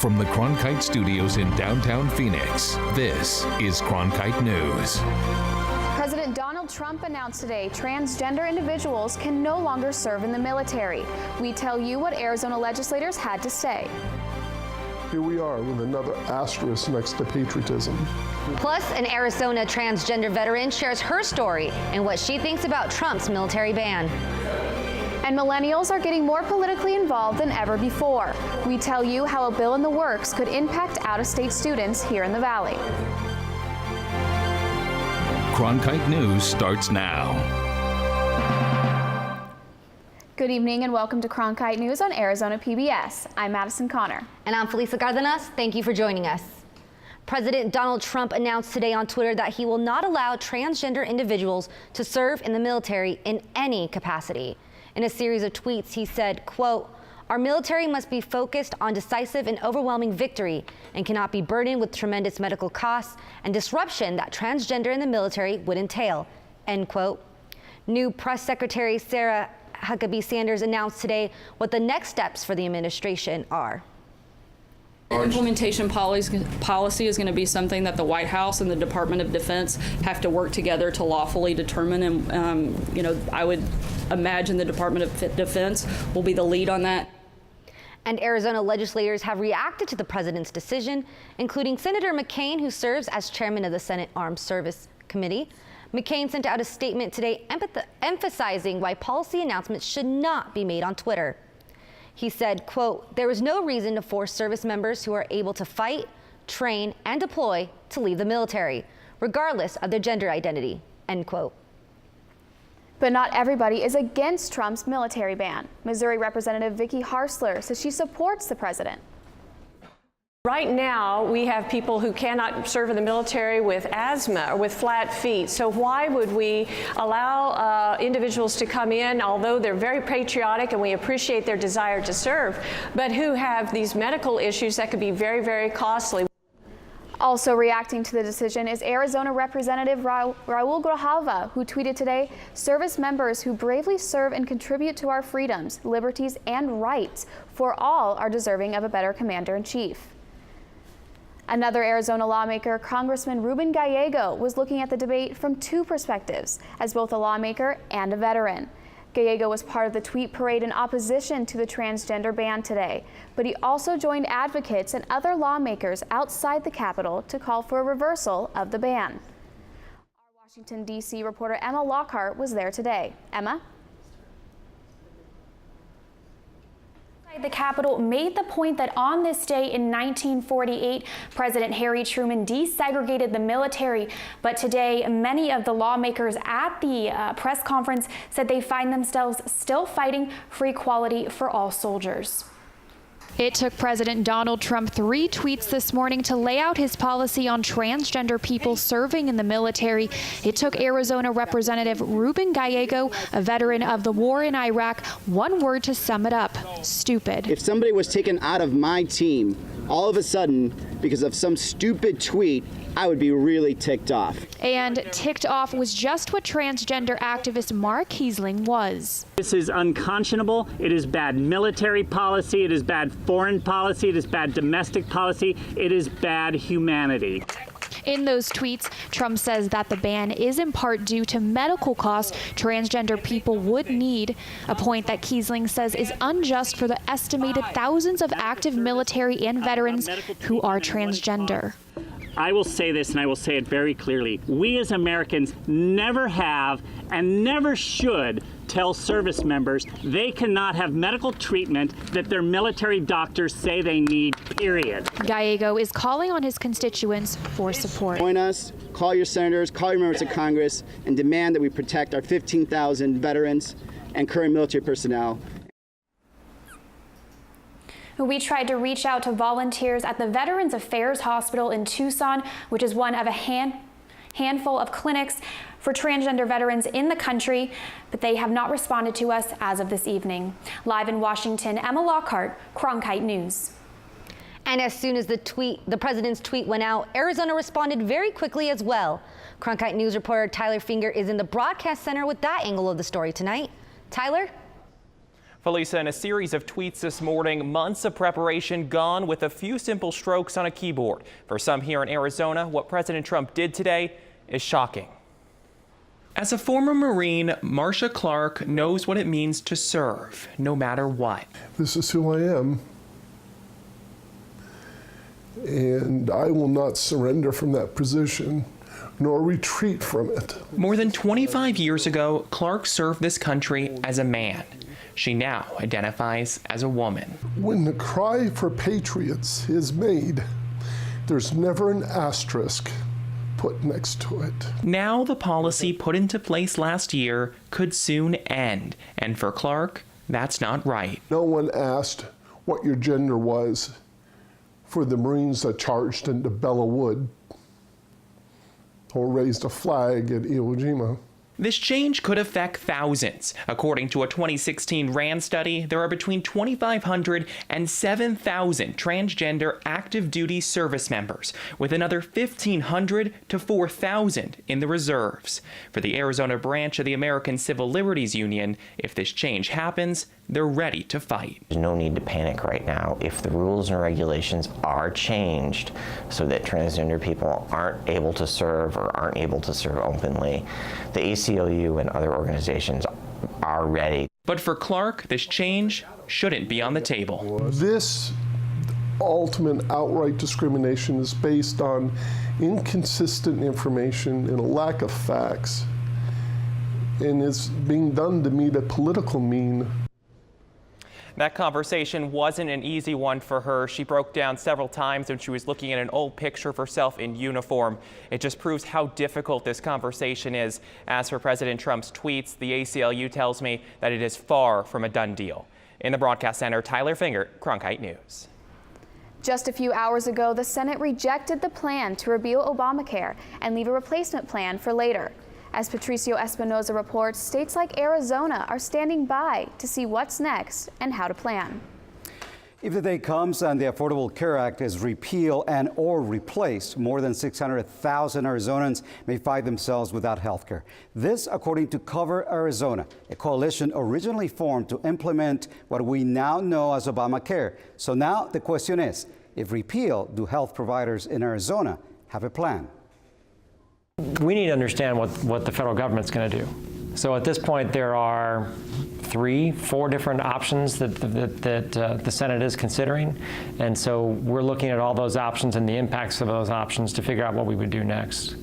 From the Cronkite studios in downtown Phoenix, this is Cronkite News. President Donald Trump announced today transgender individuals can no longer serve in the military. We tell you what Arizona legislators had to say. Here we are with another asterisk next to patriotism. Plus, an Arizona transgender veteran shares her story and what she thinks about Trump's military ban. And millennials are getting more politically involved than ever before. We tell you how a bill in the works could impact out-of-state students here in the Valley. Cronkite News starts now. Good evening and welcome to Cronkite News on Arizona PBS. I'm Madison Connor. And I'm Felisa Cardenas. Thank you for joining us. President Donald Trump announced today on Twitter that he will not allow transgender individuals to serve in the military in any capacity. In a series of tweets, he said, quote, "Our military must be focused on decisive and overwhelming victory and cannot be burdened with tremendous medical costs and disruption that transgender in the military would entail," end quote. New Press Secretary Sarah Huckabee Sanders announced today what the next steps for the administration are. Implementation policy is going to be something that the White House and the Department of Defense have to work together to lawfully determine, and I would imagine the Department of Defense will be the lead on that. And Arizona legislators have reacted to the president's decision, including Senator McCain, who serves as chairman of the Senate Armed Service Committee. McCain sent out a statement today emphasizing why policy announcements should not be made on Twitter. He said, quote, "There is no reason to force service members who are able to fight, train, and deploy to leave the military, regardless of their gender identity," end quote. But not everybody is against Trump's military ban. Missouri Representative Vicky Harsler says she supports the president. Right now, we have people who cannot serve in the military with asthma or with flat feet. So why would we allow individuals to come in, although they're very patriotic and we appreciate their desire to serve, but who have these medical issues that could be very, very costly? Also reacting to the decision is Arizona Representative Raul Grijalva, who tweeted today, "Service members who bravely serve and contribute to our freedoms, liberties, and rights for all are deserving of a better commander-in-chief." Another Arizona lawmaker, Congressman Ruben Gallego, was looking at the debate from two perspectives, as both a lawmaker and a veteran. Gallego was part of the tweet parade in opposition to the transgender ban today, but he also joined advocates and other lawmakers outside the Capitol to call for a reversal of the ban. Our Washington, D.C. reporter Emma Lockhart was there today. Emma? The Capitol made the point that on this day in 1948, President Harry Truman desegregated the military. But today, many of the lawmakers at the press conference said they find themselves still fighting for equality for all soldiers. It took President Donald Trump 3 tweets this morning to lay out his policy on transgender people serving in the military. It took Arizona Representative Ruben Gallego, a veteran of the war in Iraq, one word to sum it up: stupid. If somebody was taken out of my team all of a sudden because of some stupid tweet, I would be really ticked off. And ticked off was just what transgender activist Mark Kiesling was. This is unconscionable. It is bad military policy. It is bad foreign policy. It is bad domestic policy. It is bad humanity. In those tweets, Trump says that the ban is in part due to medical costs transgender people would need, a point that Kiesling says is unjust for the estimated thousands of active military and veterans who are transgender. I will say this, and I will say it very clearly. We as Americans never have and never should tell service members they cannot have medical treatment that their military doctors say they need, period. Gallego is calling on his constituents for support. Join us, call your senators, call your members of Congress, and demand that we protect our 15,000 veterans and current military personnel. We tried to reach out to volunteers at the Veterans Affairs Hospital in Tucson, which is one of a handful of clinics for transgender veterans in the country, but they have not responded to us as of this evening. Live in Washington, Emma Lockhart, Cronkite News. And as soon as the president's tweet went out, Arizona responded very quickly as well. Cronkite News reporter Tyler Finger is in the broadcast center with that angle of the story tonight. Tyler? Felisa, in a series of tweets this morning, months of preparation gone with a few simple strokes on a keyboard. For some here in Arizona, what President Trump did today is shocking. As a former Marine, Marcia Clark knows what it means to serve, no matter what. This is who I am, and I will not surrender from that position, nor retreat from it. More than 25 years ago, Clark served this country as a man. She now identifies as a woman. When the cry for patriots is made, there's never an asterisk put next to it. Now the policy put into place last year could soon end. And for Clark, that's not right. No one asked what your gender was for the Marines that charged into Bella Wood or raised a flag at Iwo Jima. This change could affect thousands. According to a 2016 RAND study, there are between 2,500 and 7,000 transgender active duty service members, with another 1,500 to 4,000 in the reserves. For the Arizona branch of the American Civil Liberties Union, if this change happens, they're ready to fight. There's no need to panic right now. If the rules and regulations are changed so that transgender people aren't able to serve or aren't able to serve openly, the ACLU and other organizations are ready. But for Clark, this change shouldn't be on the table. This ultimate outright discrimination is based on inconsistent information and a lack of facts, and is being done to meet a political mean. That conversation wasn't an easy one for her. She broke down several times when she was looking at an old picture of herself in uniform. It just proves how difficult this conversation is. As for President Trump's tweets, the ACLU tells me that it is far from a done deal. In the broadcast center, Tyler Finger, Cronkite News. Just a few hours ago, the Senate rejected the plan to repeal Obamacare and leave a replacement plan for later. As Patricio Espinoza reports, states like Arizona are standing by to see what's next and how to plan. If the day comes and the Affordable Care Act is repealed and or replaced, more than 600,000 Arizonans may find themselves without health care. This, according to Cover Arizona, a coalition originally formed to implement what we now know as Obamacare. So now the question is, if repealed, do health providers in Arizona have a plan? We need to understand what the federal government's going to do. So at this point, there are 4 different options that the Senate is considering. And so we're looking at all those options and the impacts of those options to figure out what we would do next.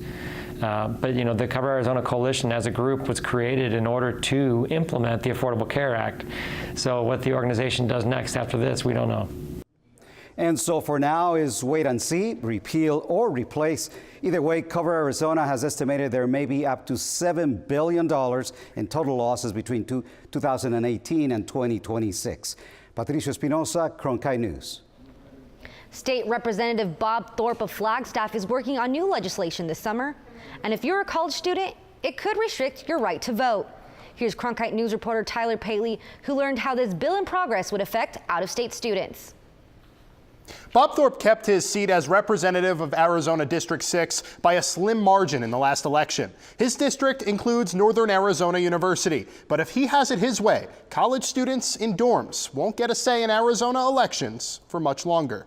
But, you know, the Cover Arizona Coalition as a group was created in order to implement the Affordable Care Act. So what the organization does next after this, we don't know. And so for now is wait and see, repeal or replace. Either way, Cover Arizona has estimated there may be up to $7 billion in total losses between 2018 and 2026. Patricio Espinoza, Cronkite News. State Representative Bob Thorpe of Flagstaff is working on new legislation this summer. And if you're a college student, it could restrict your right to vote. Here's Cronkite News reporter Tyler Paley, who learned how this bill in progress would affect out-of-state students. Bob Thorpe kept his seat as representative of Arizona District 6 by a slim margin in the last election. His district includes Northern Arizona University, but if he has it his way, college students in dorms won't get a say in Arizona elections for much longer.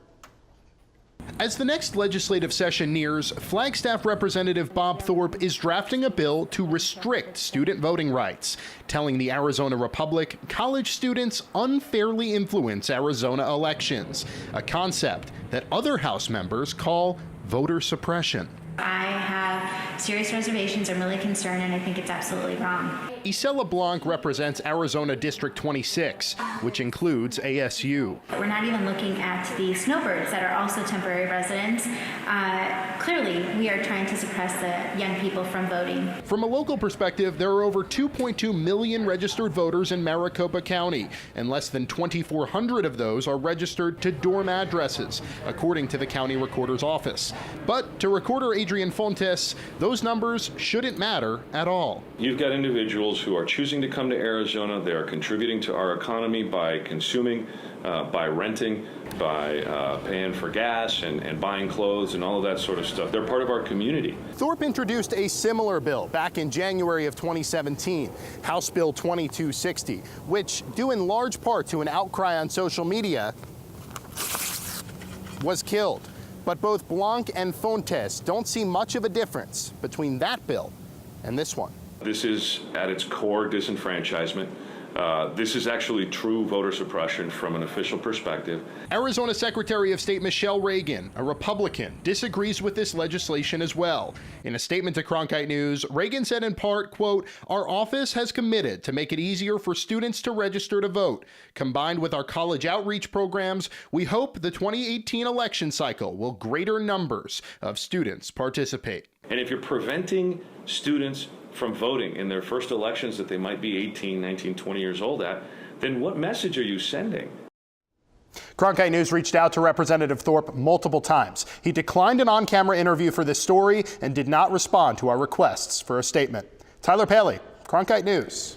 As the next legislative session nears, Flagstaff Representative Bob Thorpe is drafting a bill to restrict student voting rights, telling the Arizona Republic college students unfairly influence Arizona elections, a concept that other House members call voter suppression. I have serious reservations. I'm really concerned, and I think it's absolutely wrong. Isela Blanc represents Arizona District 26, which includes ASU. We're not even looking at the snowbirds that are also temporary residents. Clearly, we are trying to suppress the young people from voting. From a local perspective, there are over 2.2 million registered voters in Maricopa County, and less than 2,400 of those are registered to dorm addresses, according to the county recorder's office. But to Recorder Adrian Fontes, those numbers shouldn't matter at all. You've got individuals who are choosing to come to Arizona. They are contributing to our economy by consuming by renting, by paying for gas and buying clothes and all of that sort of stuff. They're part of our community. Thorpe introduced a similar bill back in January of 2017, House Bill 2260, which, due in large part to an outcry on social media, was killed. But both Blanc and Fontes don't see much of a difference between that bill and this one. This is, at its core, disenfranchisement. This is actually true voter suppression from an official perspective. Arizona Secretary of State Michelle Reagan, a Republican, disagrees with this legislation as well. In a statement to Cronkite News, Reagan said in part, quote, "Our office has committed to make it easier for students to register to vote. Combined with our college outreach programs, we hope the 2018 election cycle will greater numbers of students participate." And if you're preventing students from voting in their first elections that they might be 18, 19, 20 years old at, then what message are you sending? Cronkite News reached out to Representative Thorpe multiple times. He declined an on-camera interview for this story and did not respond to our requests for a statement. Tyler Paley, Cronkite News.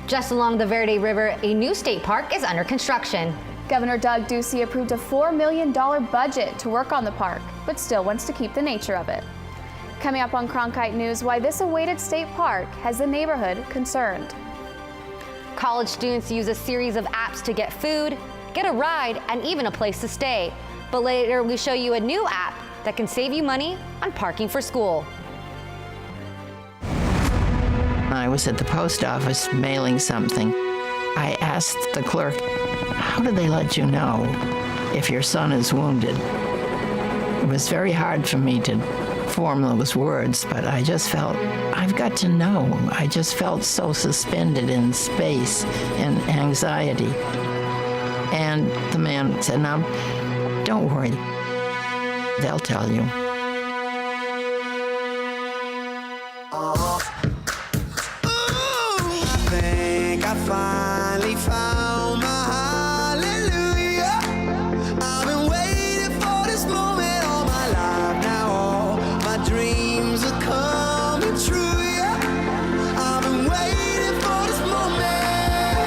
Just along the Verde River, a new state park is under construction. Governor Doug Ducey approved a $4 million budget to work on the park, but still wants to keep the nature of it. Coming up on Cronkite News, why this awaited state park has the neighborhood concerned. College students use a series of apps to get food, get a ride, and even a place to stay. But later we show you a new app that can save you money on parking for school. I was at the post office mailing something. I asked the clerk, "How do they let you know if your son is wounded?" It was very hard for me to form those words, but I just felt, I've got to know. I just felt so suspended in space and anxiety. And the man said, "Now, don't worry. They'll tell you." I think I finally found my hallelujah. I've been waiting for this moment all my life now. All my dreams are coming true, yeah. I've been waiting for this moment.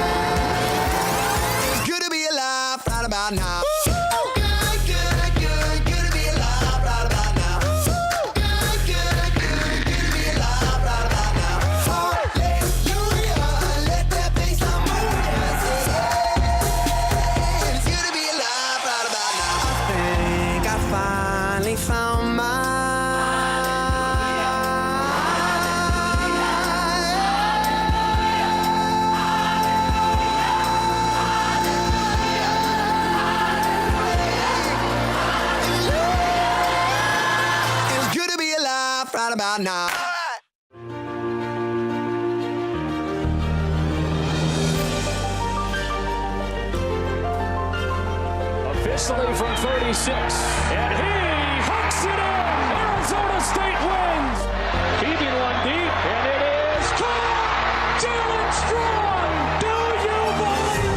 It's good to be alive right about now. About now. Officially from 36, and he hooks it in. Arizona State wins. Keeping one deep, and it is caught. Jalen Strong. Do you believe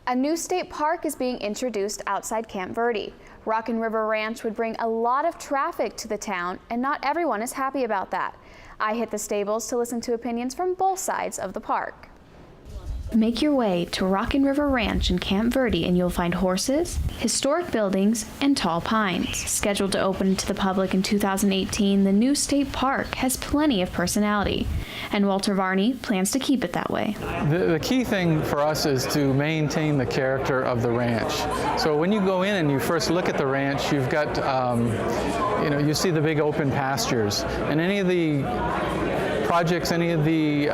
A new state park is being introduced outside Camp Verde. Rockin' River Ranch would bring a lot of traffic to the town, and not everyone is happy about that. I hit the stables to listen to opinions from both sides of the park. Make your way to Rockin' River Ranch in Camp Verde and you'll find horses, historic buildings, and tall pines. Scheduled to open to the public in 2018, the new state park has plenty of personality, and Walter Varney plans to keep it that way. The key thing for us is to maintain the character of the ranch. So when you go in and you first look at the ranch, you've got, you see the big open pastures, and any of the projects, any of the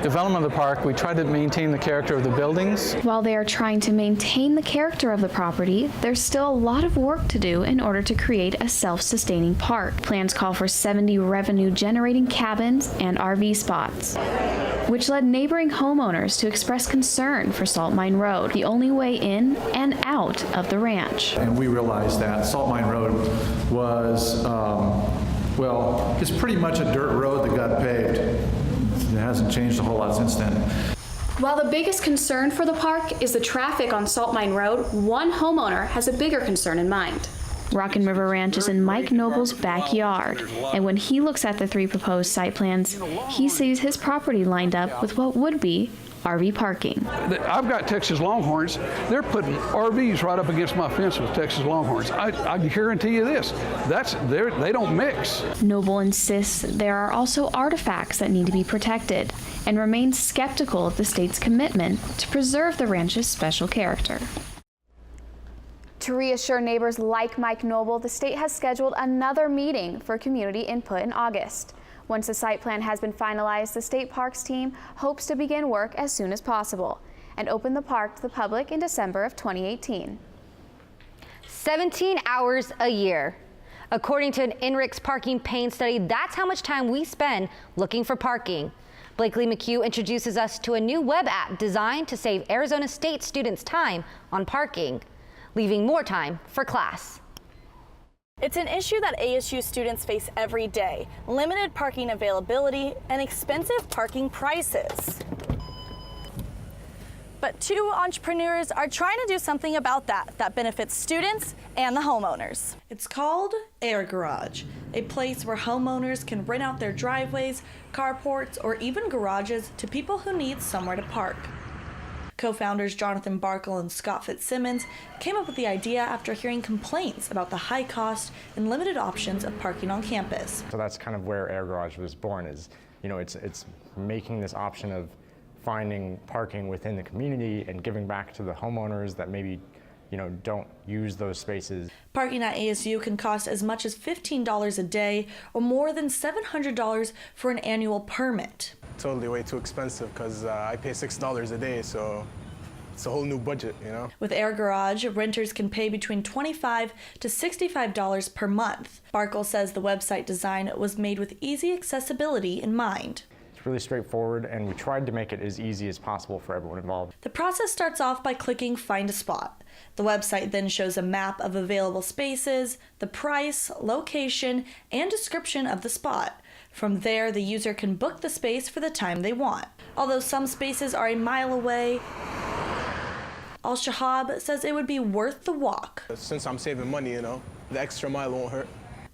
development of the park, we try to maintain the character of the buildings. While they are trying to maintain the character of the property, there's still a lot of work to do in order to create a self-sustaining park. Plans call for 70 revenue-generating cabins and RV spots, which led neighboring homeowners to express concern for Salt Mine Road, the only way in and out of the ranch. And we realized that Salt Mine Road was well, it's pretty much a dirt road that got paved. It hasn't changed a whole lot since then. While the biggest concern for the park is the traffic on Salt Mine Road, one homeowner has a bigger concern in mind. Rockin' River Ranch is in Mike Noble's backyard, and when he looks at the 3 proposed site plans, he sees his property lined up with what would be RV parking. I've got Texas Longhorns. They're putting RVs right up against my fence with Texas Longhorns. I guarantee you this, they don't mix. Noble insists there are also artifacts that need to be protected and remains skeptical of the state's commitment to preserve the ranch's special character. To reassure neighbors like Mike Noble, the state has scheduled another meeting for community input in August. Once the site plan has been finalized, the state parks team hopes to begin work as soon as possible and open the park to the public in December of 2018. 17 hours a year. According to an INRIX parking pain study, that's how much time we spend looking for parking. Blakely McHugh introduces us to a new web app designed to save Arizona State students time on parking, leaving more time for class. It's an issue that ASU students face every day: limited parking availability and expensive parking prices. But 2 entrepreneurs are trying to do something about that benefits students and the homeowners. It's called Air Garage, a place where homeowners can rent out their driveways, carports, or even garages to people who need somewhere to park. Co-founders Jonathan Barkle and Scott Fitzsimmons came up with the idea after hearing complaints about the high cost and limited options of parking on campus. So that's kind of where Air Garage was born, is, you know, it's making this option of finding parking within the community and giving back to the homeowners that maybe, you know, don't use those spaces. Parking at ASU can cost as much as $15 a day or more than $700 for an annual permit. Totally way too expensive because I pay $6 a day, so it's a whole new budget, you know? With Air Garage, renters can pay between $25 to $65 per month. Barkle says the website design was made with easy accessibility in mind. It's really straightforward, and we tried to make it as easy as possible for everyone involved. The process starts off by clicking Find a Spot. The website then shows a map of available spaces, the price, location, and description of the spot. From there, the user can book the space for the time they want. Although some spaces are a mile away, Al-Shahab says it would be worth the walk. Since I'm saving money, you know, the extra mile won't hurt.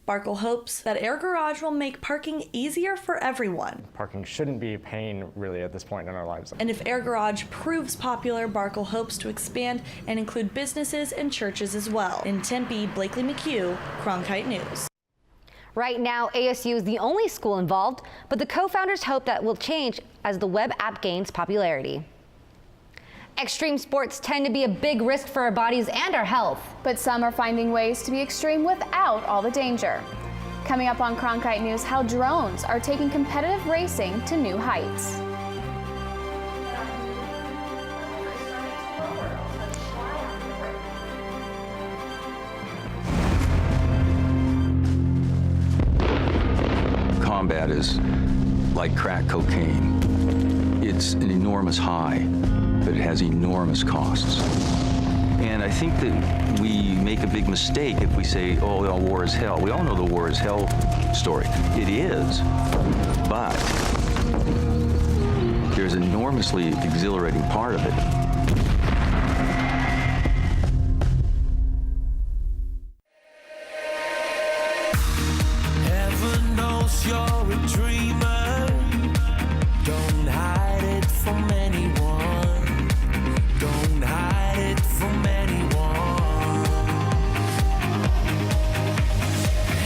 Barkle hopes that Air Garage will make parking easier for everyone. Parking shouldn't be a pain, really, at this point in our lives. And if Air Garage proves popular, Barkle hopes to expand and include businesses and churches as well. In Tempe, Blakely McHugh, Cronkite News. Right now, ASU is the only school involved, but the co-founders hope that will change as the web app gains popularity. Extreme sports tend to be a big risk for our bodies and our health. But some are finding ways to be extreme without all the danger. Coming up on Cronkite News, how drones are taking competitive racing to new heights. Combat is like crack cocaine. It's an enormous high, but it has enormous costs. And I think that we make a big mistake if we say, oh, well, war is hell. We all know the war is hell story. It is, but there's an enormously exhilarating part of it. Heaven knows you're a dreamer. Don't hide it from anyone. Don't hide it from anyone.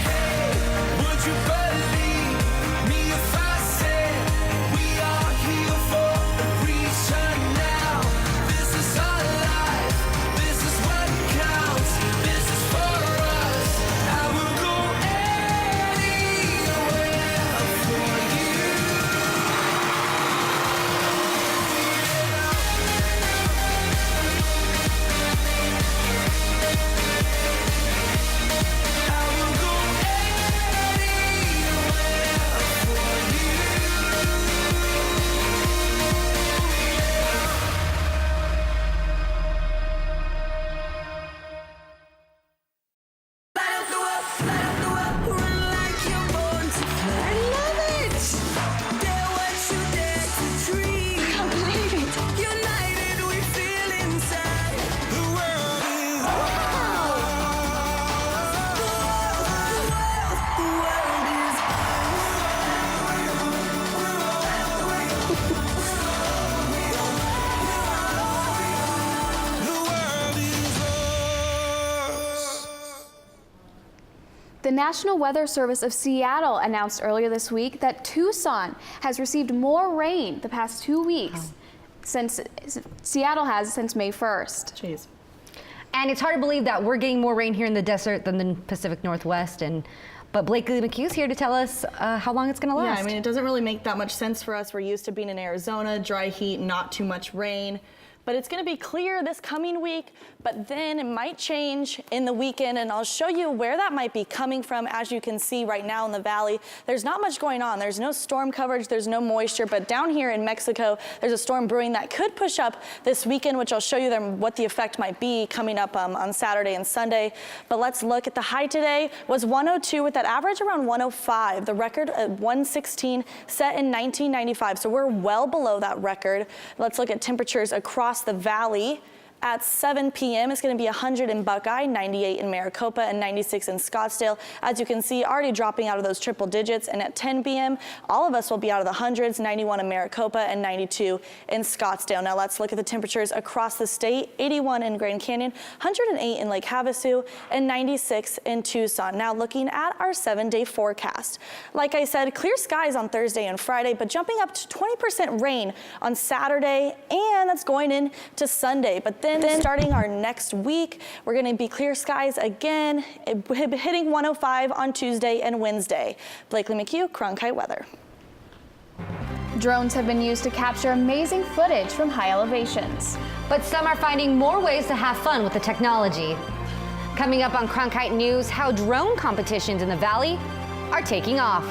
Hey, would you believe me if I said we are here for a reason now? The National Weather Service of Seattle announced earlier this week that Tucson has received more rain the past 2 weeks since Seattle has since May 1st. Jeez. And it's hard to believe that we're getting more rain here in the desert than the Pacific Northwest. But Blakely McHugh's here to tell us how long it's going to last. Yeah, I mean, it doesn't really make that much sense for us. We're used to being in Arizona, dry heat, not too much rain. But it's going to be clear this coming week, but then it might change in the weekend, and I'll show you where that might be coming from. As you can see right now in the valley, there's not much going on. There's no storm coverage, there's no moisture, but down here in Mexico, there's a storm brewing that could push up this weekend, which I'll show you what the effect might be coming up on Saturday and Sunday. But let's look at the high today was 102 with that average around 105. The record at 116 set in 1995, so we're well below that record. Let's look at temperatures across the valley. At 7 p.m., it's going to be 100 in Buckeye, 98 in Maricopa, and 96 in Scottsdale. As you can see, already dropping out of those triple digits. And at 10 p.m., all of us will be out of the hundreds, 91 in Maricopa and 92 in Scottsdale. Now let's look at the temperatures across the state. 81 in Grand Canyon, 108 in Lake Havasu, and 96 in Tucson. Now looking at our 7-day forecast. Like I said, clear skies on Thursday and Friday, but jumping up to 20% rain on Saturday, and that's going into Sunday. But then starting our next week, we're going to be clear skies again, hitting 105 on Tuesday and Wednesday. Blakely McHugh, Cronkite Weather. Drones have been used to capture amazing footage from high elevations. But some are finding more ways to have fun with the technology. Coming up on Cronkite News, how drone competitions in the valley are taking off.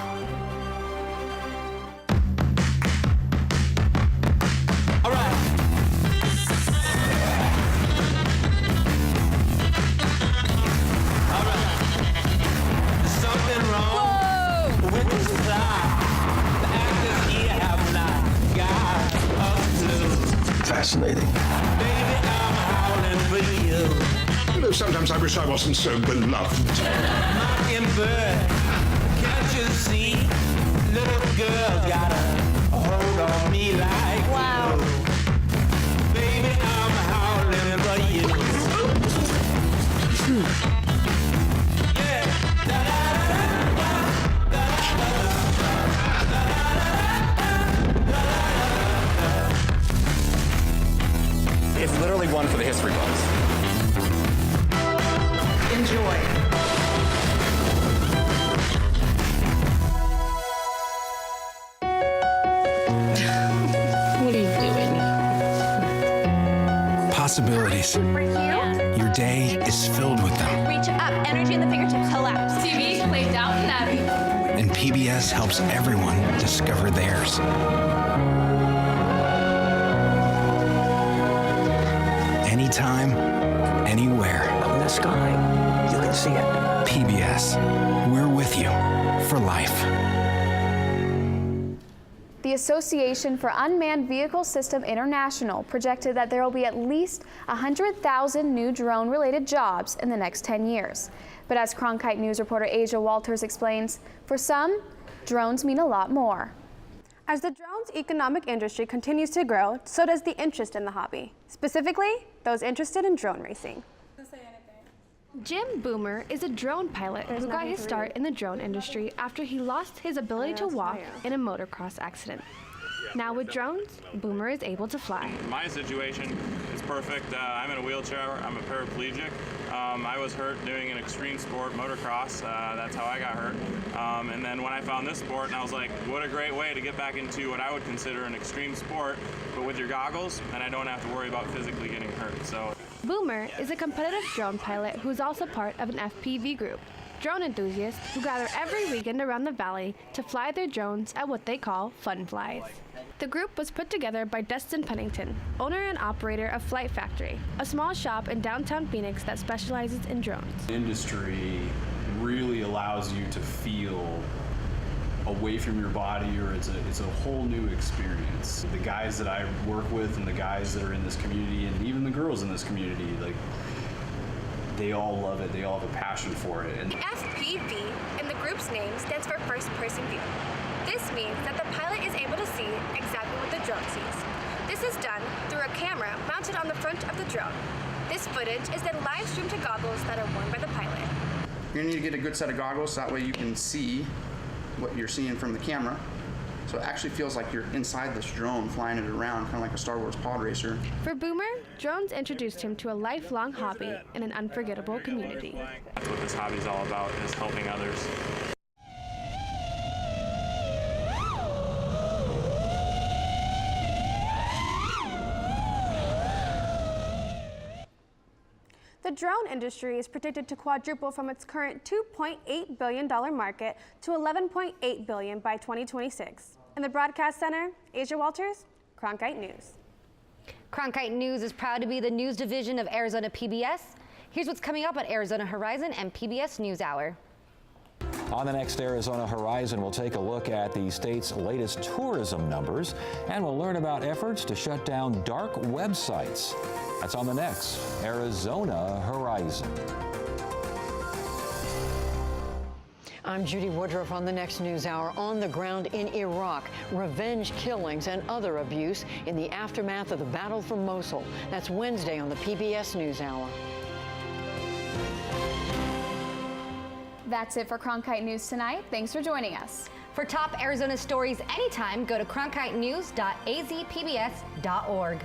All right. Fascinating. You know, sometimes I wish I wasn't so beloved. Can't you see? Little girl got a hold on me like wow. Baby, I'm howling for you. It's literally one for the history books. Enjoy. What are you doing? Possibilities. Your day is filled with them. Reach up, energy in the fingertips, collapse. TV, play Downton Abbey. And PBS helps everyone discover theirs. Anytime, anywhere. Up in the sky, you can see it. PBS, we're with you for life. The Association for Unmanned Vehicle System International projected that there will be at least 100,000 new drone-related jobs in the next 10 years. But as Cronkite News reporter Asia Walters explains, for some, drones mean a lot more. As the drones economic industry continues to grow, so does the interest in the hobby, specifically those interested in drone racing. Jim Boomer is a drone pilot who got his start in the drone industry after he lost his ability to walk in a motocross accident. Now with drones, Boomer is able to fly. My situation is perfect. I'm in a wheelchair. I'm a paraplegic. I was hurt doing an extreme sport, motocross. That's how I got hurt. And then when I found this sport, and I was like, what a great way to get back into what I would consider an extreme sport, but with your goggles, and I don't have to worry about physically getting hurt. So Boomer is a competitive drone pilot who's also part of an FPV group. Drone enthusiasts who gather every weekend around the valley to fly their drones at what they call fun flies. The group was put together by Dustin Pennington, owner and operator of Flight Factory, a small shop in downtown Phoenix that specializes in drones. The industry really allows you to feel away from your body, or it's a whole new experience. The guys that I work with and the guys that are in this community, and even the girls in this community, like, they all love it. They all have a passion for it. And FPV in the group's name stands for first person view. This means that the pilot is able to see exactly what the drone sees. This is done through a camera mounted on the front of the drone. This footage is then live streamed to goggles that are worn by the pilot. You're gonna need to get a good set of goggles so that way you can see what you're seeing from the camera. So it actually feels like you're inside this drone flying it around, kind of like a Star Wars pod racer. For Boomer, drones introduced him to a lifelong hobby and an unforgettable community. That's what this hobby is all about, is helping others. The drone industry is predicted to quadruple from its current $2.8 billion market to $11.8 billion by 2026. In the Broadcast Center, Asia Walters, Cronkite News. Cronkite News is proud to be the news division of Arizona PBS. Here's what's coming up at Arizona Horizon and PBS NewsHour. On the next Arizona Horizon, we'll take a look at the state's latest tourism numbers, and we'll learn about efforts to shut down dark websites. That's on the next Arizona Horizon. I'm Judy Woodruff on the next NewsHour. On the ground in Iraq, revenge killings and other abuse in the aftermath of the battle for Mosul. That's Wednesday on the PBS NewsHour. That's it for Cronkite News tonight. Thanks for joining us. For top Arizona stories anytime, go to cronkitenews.azpbs.org.